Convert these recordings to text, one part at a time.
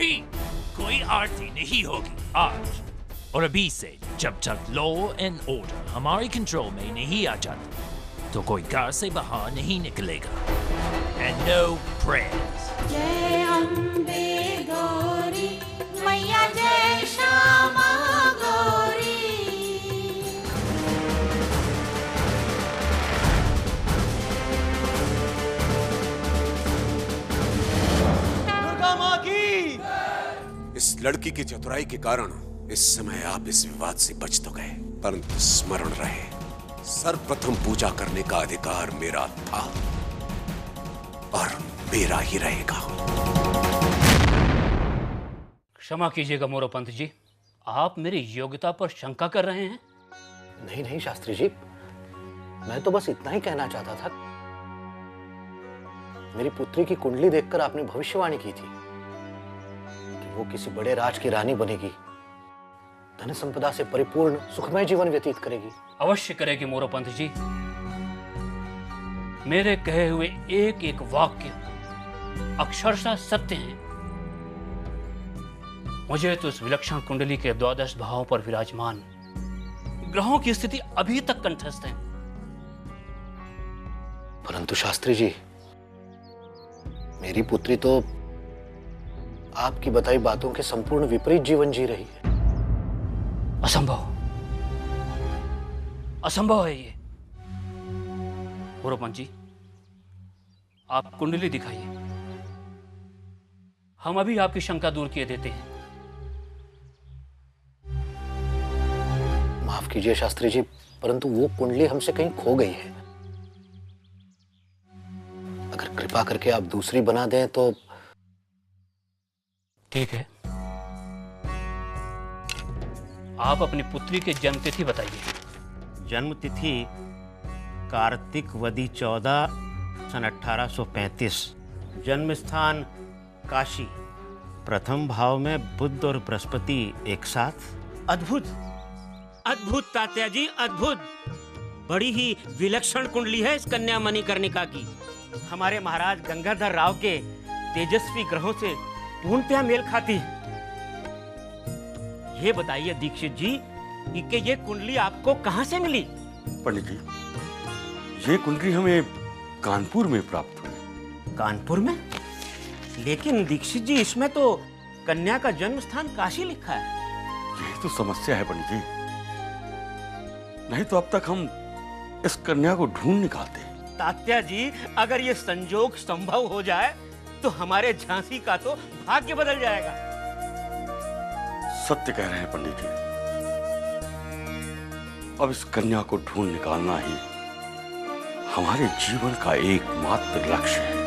नहीं, कोई आरती नहीं होगी आज। और अभी से जब तक लॉ एंड ऑर्डर हमारे कंट्रोल में नहीं आ जाता तो कोई घर से बाहर नहीं निकलेगा। And no prayers. जय अम्बे गौरी मैया, जय श्यामा गौरी। दुर्गा माँ की। इस लड़की की चतुराई के कारण इस समय आप इस विवाद से बच तो गए, परंतु स्मरण रहे, सर्वप्रथम पूजा करने का अधिकार मेरा था और मेरा ही रहेगा। क्षमा कीजिएगा मोरोपंत जी, आप मेरी योग्यता पर शंका कर रहे हैं? नहीं नहीं शास्त्री जी, मैं तो बस इतना ही कहना चाहता था। मेरी पुत्री की कुंडली देखकर आपने भविष्यवाणी की थी कि वो किसी बड़े राज की रानी बनेगी, धन संपदा से परिपूर्ण सुखमय जीवन व्यतीत करेगी। अवश्य करेगी मोरोपंत जी। मेरे कहे हुए एक एक वाक्य अक्षरशः सत्य हैं। मुझे तो इस विलक्षण कुंडली के 12 भावों पर विराजमान ग्रहों की स्थिति अभी तक कंठस्थ है। परंतु शास्त्री जी, मेरी पुत्री तो आपकी बताई बातों के संपूर्ण विपरीत जीवन जी रही है। असंभव, असंभव है ये। मोरोपंत जी, आप कुंडली दिखाइए, हम अभी आपकी शंका दूर किए देते हैं। माफ कीजिए शास्त्री जी, परंतु वो कुंडली हमसे कहीं खो गई है। अगर कृपा करके आप दूसरी बना दें तो। ठीक है, आप अपनी पुत्री की जन्मतिथि बताइए। जन्म तिथि कार्तिक वदी 14 सन 1835। जन्म स्थान काशी। प्रथम भाव में बुध और बृहस्पति एक साथ। अद्भुत, अद्भुत तात्या जी, अद्भुत। बड़ी ही विलक्षण कुंडली है इस कन्या मणिकर्णिका की। हमारे महाराज गंगाधर राव के तेजस्वी ग्रहों से पूर्णतया मेल खाती है। ये बताइए दीक्षित जी कि ये कुंडली आपको कहां से मिली? पंडित जी, ये कुंडली हमें कानपुर में प्राप्त हुई। कानपुर में? लेकिन दीक्षित जी, इसमें तो कन्या का जन्म स्थान काशी लिखा है। यही तो समस्या है पंडित जी, नहीं तो अब तक हम इस कन्या को ढूंढ निकालते। तात्या जी, अगर ये संजोग संभव हो जाए तो हमारे झांसी का तो भाग्य बदल जाएगा। सत्य कह रहे हैं पंडित जी, अब इस कन्या को ढूंढ निकालना ही हमारे जीवन का एकमात्र लक्ष्य है।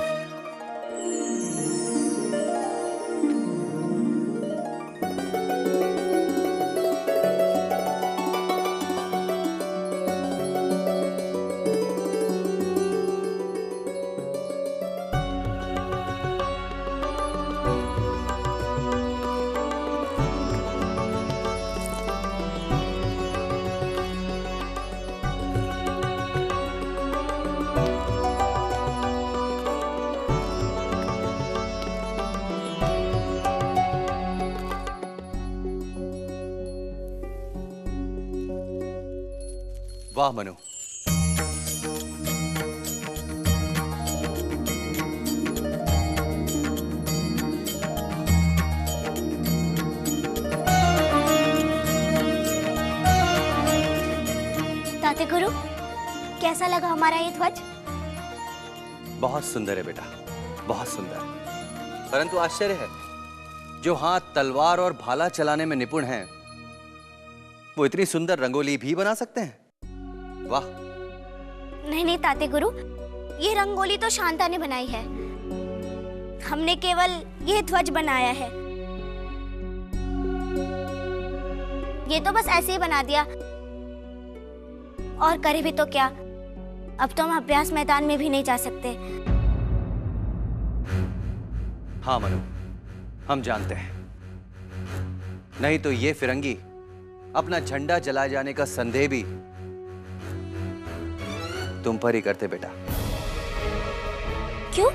वाह मनु, ताते गुरु, कैसा लगा हमारा ये ध्वज? बहुत सुंदर है बेटा, बहुत सुंदर। परंतु आश्चर्य है, जो हाथ तलवार और भाला चलाने में निपुण हैं, वो इतनी सुंदर रंगोली भी बना सकते हैं। वाह। नहीं नहीं ताते गुरु, ये रंगोली तो शांता ने बनाई है। हमने केवल ये ध्वज बनाया है। ये तो बस ऐसे ही बना दिया, और करे भी तो क्या, अब तो हम अभ्यास मैदान में भी नहीं जा सकते। हाँ मनु, हम जानते हैं, नहीं तो ये फिरंगी अपना झंडा जलाए जाने का संदेह भी तुम पर ही करते बेटा। क्यों?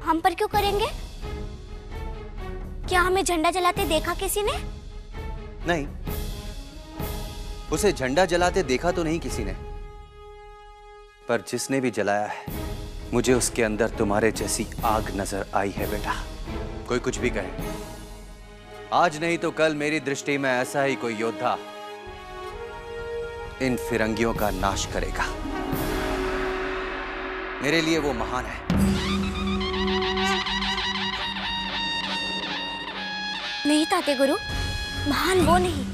हम पर क्यों करेंगे? क्या हमें झंडा जलाते देखा किसी ने? नहीं, उसे झंडा जलाते देखा तो नहीं किसी ने, पर जिसने भी जलाया है मुझे उसके अंदर तुम्हारे जैसी आग नजर आई है बेटा। कोई कुछ भी कहे, आज नहीं तो कल मेरी दृष्टि में ऐसा ही कोई योद्धा इन फिरंगियों का नाश करेगा। मेरे लिए वो महान है। नहीं ताते गुरु, महान वो नहीं,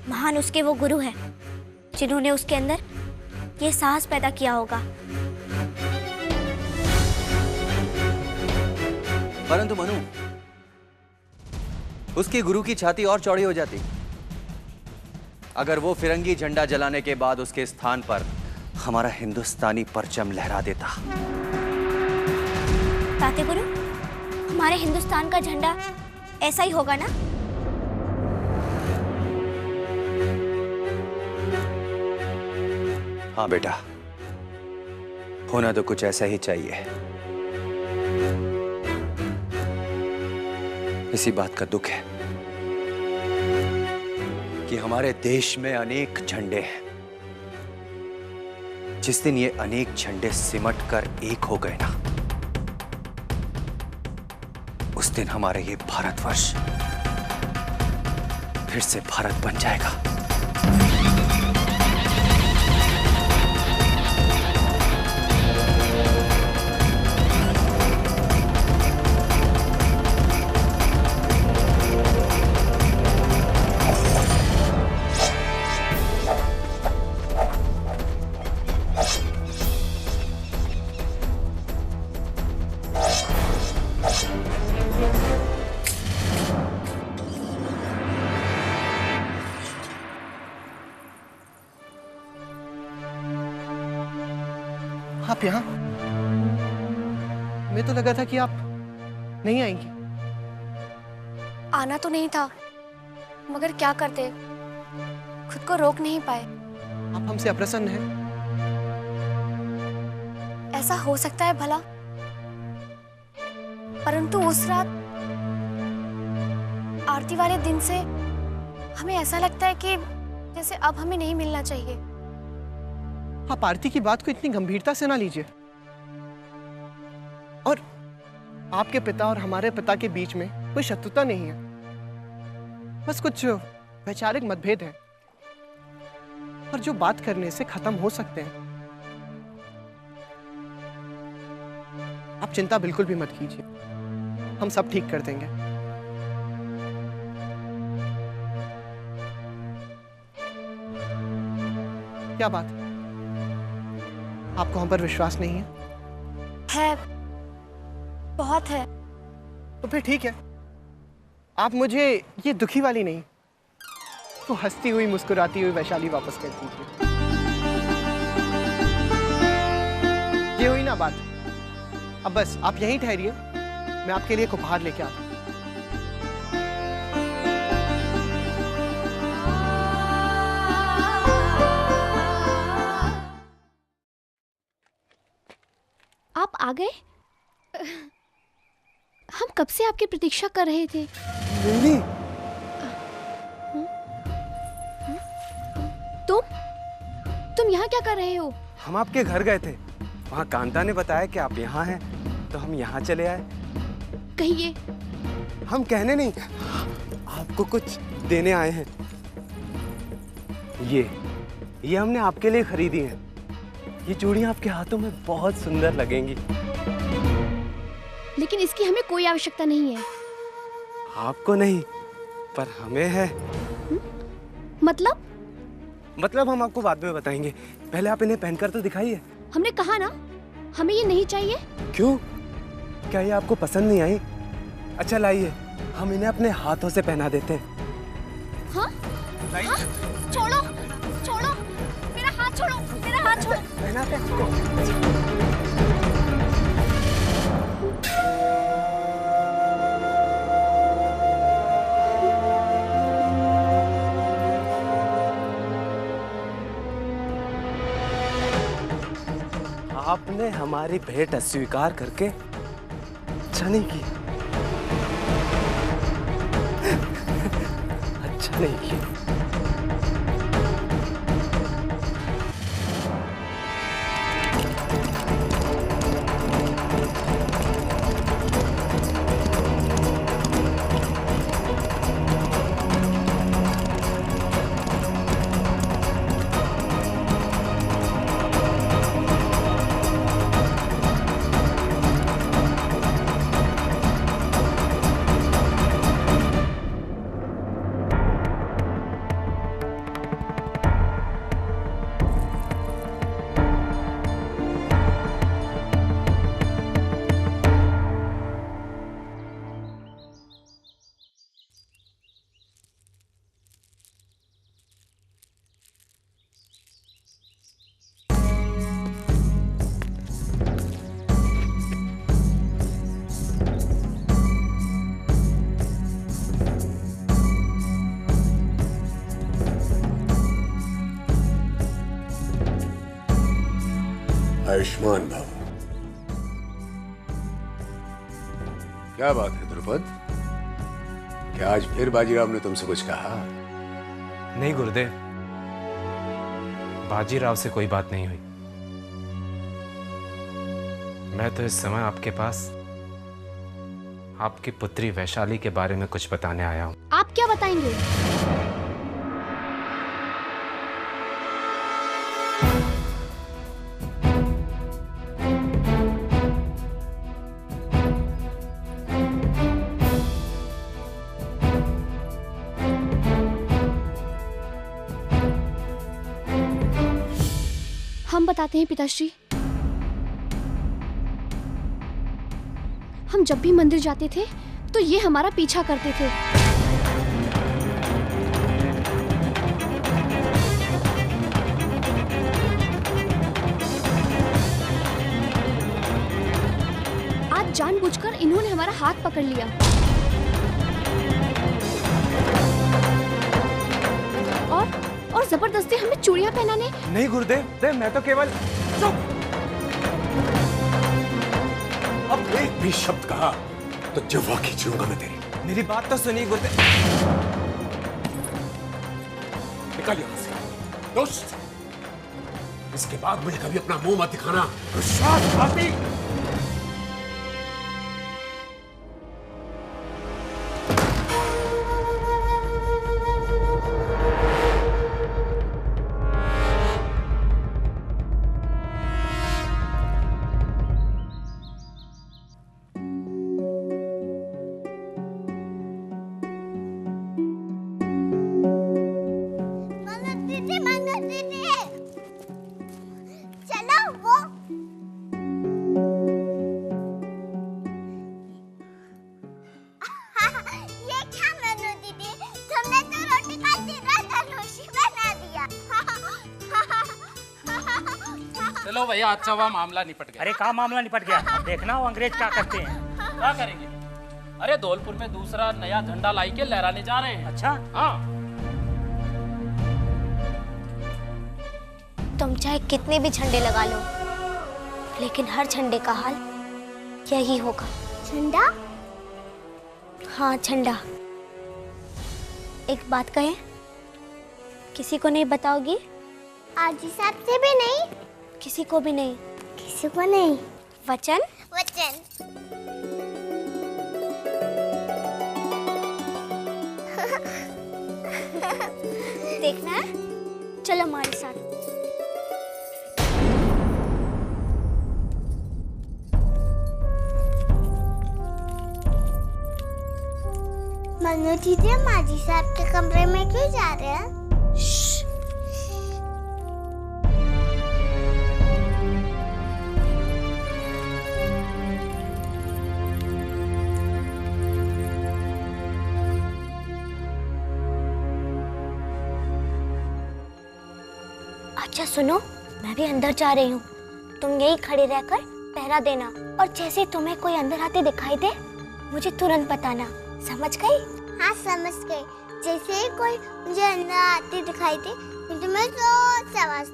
महान उसके वो गुरु हैं जिन्होंने उसके अंदर ये साहस पैदा किया होगा। परंतु मनु, उसके गुरु की छाती और चौड़ी हो जाती अगर वो फिरंगी झंडा जलाने के बाद उसके स्थान पर हमारा हिंदुस्तानी परचम लहरा देता। ताते गुरु, हमारे हिंदुस्तान का झंडा ऐसा ही होगा ना? हाँ बेटा, होना तो कुछ ऐसा ही चाहिए। इसी बात का दुख है कि हमारे देश में अनेक झंडे हैं। जिस दिन ये अनेक झंडे सिमट कर एक हो गए ना, उस दिन हमारे ये भारतवर्ष फिर से भारत बन जाएगा। आप यहाँ? मैं तो लगा था कि आप नहीं आएंगी। आना तो नहीं था, मगर क्या करते, खुद को रोक नहीं पाए। आप हमसे अप्रसन्न हैं? ऐसा हो सकता है भला, परंतु उस रात आरती वाले दिन से हमें ऐसा लगता है कि जैसे अब हमें नहीं मिलना चाहिए। आप आरती की बात को इतनी गंभीरता से ना लीजिए। और आपके पिता और हमारे पिता के बीच में कोई शत्रुता नहीं है, बस कुछ वैचारिक मतभेद हैं और जो बात करने से खत्म हो सकते हैं। आप चिंता बिल्कुल भी मत कीजिए, हम सब ठीक कर देंगे। क्या बात, आपको हम पर विश्वास नहीं है? है, बहुत है। तो फिर ठीक है, आप मुझे ये दुखी वाली नहीं तो हंसती हुई मुस्कुराती हुई वैशाली वापस कर दीजिए। ये हुई ना बात। अब बस आप यहीं ठहरिए, मैं आपके लिए एक उपहार लेके आता हूं। आप आ गए? हम कब से आपकी प्रतीक्षा कर रहे थे। लिली, तुम यहाँ क्या कर रहे हो? हम आपके घर गए थे, वहाँ कांता ने बताया कि आप यहाँ हैं, तो हम यहाँ चले आए। कहिए। हम कहने नहीं, आपको कुछ देने आए हैं। ये हमने आपके लिए खरीदी हैं। ये चूड़ियाँ आपके हाथों में बहुत सुंदर लगेंगी। लेकिन इसकी हमें कोई आवश्यकता नहीं है। आपको नहीं, पर हमें है। मतलब हम आपको बाद में बताएंगे, पहले आप इन्हें पहनकर तो दिखाइए। हमने कहा ना, हमें ये नहीं चाहिए। क्यों? क्या ये आपको पसंद नहीं आई? अच्छा लाइए, हम इन्हें अपने हाथों से पहना देते हैं। हाँ? हाँ? छोड़ो, छोड़ो, मेरा हाथ छोड़ो, मेरा हाथ छोड़ो। पहनाते हैं। आपने हमारी भेंट अस्वीकार करके अच्छा नहीं की। नहीं किया। आयुष्मान भव। क्या बात है द्रुपद, क्या आज फिर बाजीराव ने तुमसे कुछ कहा? नहीं गुरुदेव, बाजीराव से कोई बात नहीं हुई। मैं तो इस समय आपके पास आपकी पुत्री वैशाली के बारे में कुछ बताने आया हूँ। आप क्या बताएंगे? हम बताते हैं पिताश्री। हम जब भी मंदिर जाते थे तो ये हमारा पीछा करते थे। आज जानबूझकर इन्होंने हमारा हाथ पकड़ लिया। और जबरदस्ती हमें चूड़ियां पहनाने। नहीं गुरुदेव, मैं तो केवल। चुप! अब एक भी शब्द कहा तो जिह्वा खींचूंगा मैं तेरी। मेरी बात तो सुनिए गुरुदेव। निकल यहां से दोस्त। इसके बाद मुझे कभी अपना मुंह मत दिखाना। विश्वासघाती! चलो भैया, अच्छा हुआ मामला निपट गया। अरे कहाँ मामला निपट गया? अब देखना वो अंग्रेज क्या करते हैं। क्या करेंगे? अरे धौलपुर में दूसरा नया झंडा लाई के लहराने जा रहे हैं। अच्छा? हाँ। तुम चाहे कितने भी झंडे लगा लो, लेकिन हर झंडे का हाल यही होगा। झंडा? हाँ, झंडा। एक बात कहें, किसी को नहीं बताओगी? आजी साहब से भी नहीं? किसी को भी नहीं? किसी को नहीं। वचन? वचन। देखना है? चलो हमारे साथ। मनु दीदी, माजी साहब के कमरे में क्यों जा रहे हैं? अच्छा सुनो, मैं भी अंदर जा रही हूँ। तुम यही खड़े रहकर पहरा देना, और जैसे तुम्हें कोई अंदर आते दिखाई दे, मुझे तुरंत बताना। समझ गई? हाँ, समझ गई। जैसे ही कोई मुझे अंदर आते दिखाई दे, तो मैं जोर से आवाज।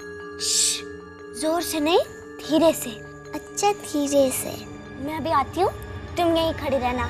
जोर से नहीं, धीरे से। अच्छा, धीरे से। मैं अभी आती हूँ, तुम यहीं खड़ी रहना।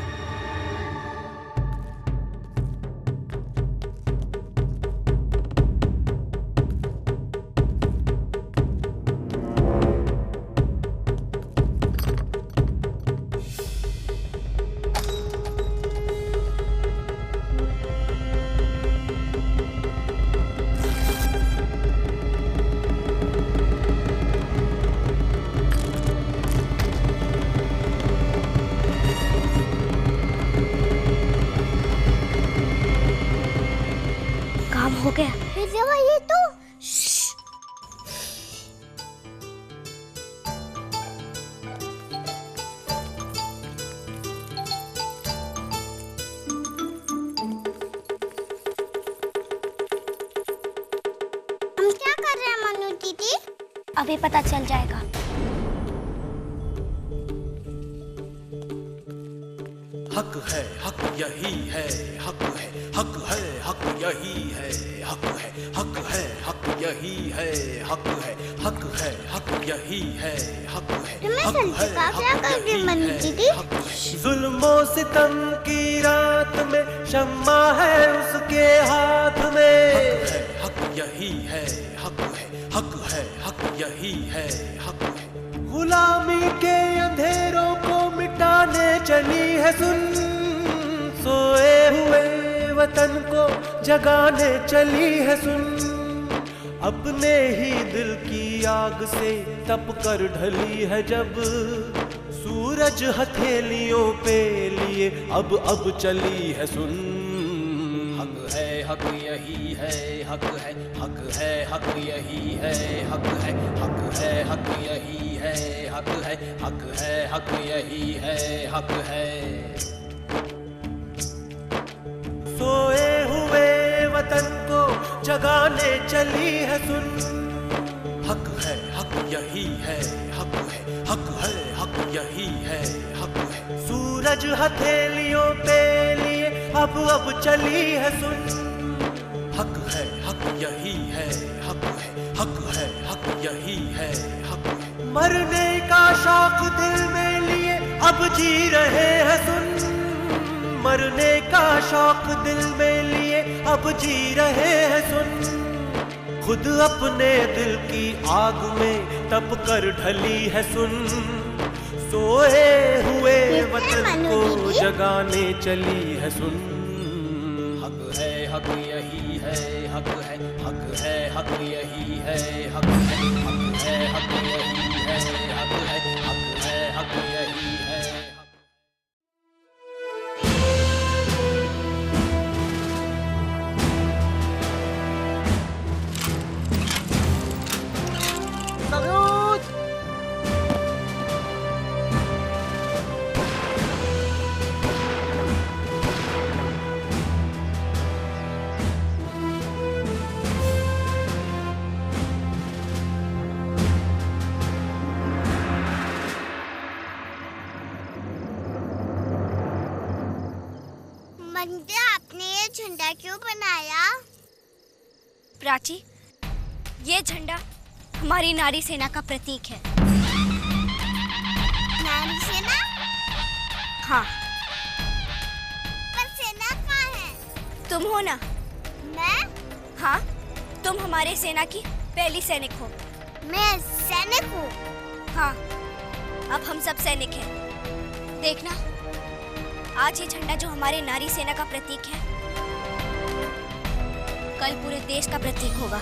काम हो गया। ये तो हम क्या कर रहे हैं मनु दीदी? अभी पता चल जाएगा। हक है, हक यही है, हक है, हक है, हक यही है, हक है, हक है, हक यही है, हक है, हक है, हक यही है, हक है, हक है, हक यही है। जुल्मो सितम की रात में शम्मा है उसके हाथ में। हक है, हक यही है, हक है, हक है, हक यही है, हक है। गुलामी के अंधेरों को मिटाने चली है सुन, सोए हुए वतन को जगाने चली है सुन। अपने ही दिल की आग से तप कर ढली है जब, सूरज हथेलियों पे लिए अब चली है सुन। हक है, हक यही है, हक है, हक है, हक यही है, हक है, हक है, हक यही है, हक है, हक है, हक यही है, हक है। सोए हुए वतन को जगाने चली है सुन। हक है, हक यही है, हक है, हक है, हक यही है, हक है। सूरज हथेलियों पे लिए अब चली है सुन। हक है, हक यही है, हक है, हक है, हक यही है, हक है। मरने का शौक दिल में लिए अब जी रहे हैं सुन। मरने का शौक दिल में लिए अब जी रहे हैं सुन। खुद अपने दिल की आग में तप कर ढली है सुन। सोए हुए वतन को जगाने चली है सुन। हक है, हक यही है, हक है, हक है, हक यही है, हक है, हक है, हक यही है, हक है, हक है, हक यही है। आपने ये झंडा क्यों बनाया? प्राची, ये झंडा हमारी नारी सेना का प्रतीक है। नारी सेना? हाँ। पर सेना कहाँ है? तुम हो ना? मैं? हाँ, तुम हमारे सेना की पहली सैनिक हो। मैं सैनिक हूँ? हाँ, अब हम सब सैनिक हैं। देखना, आज ये झंडा जो हमारे नारी सेना का प्रतीक है, कल पूरे देश का प्रतीक होगा।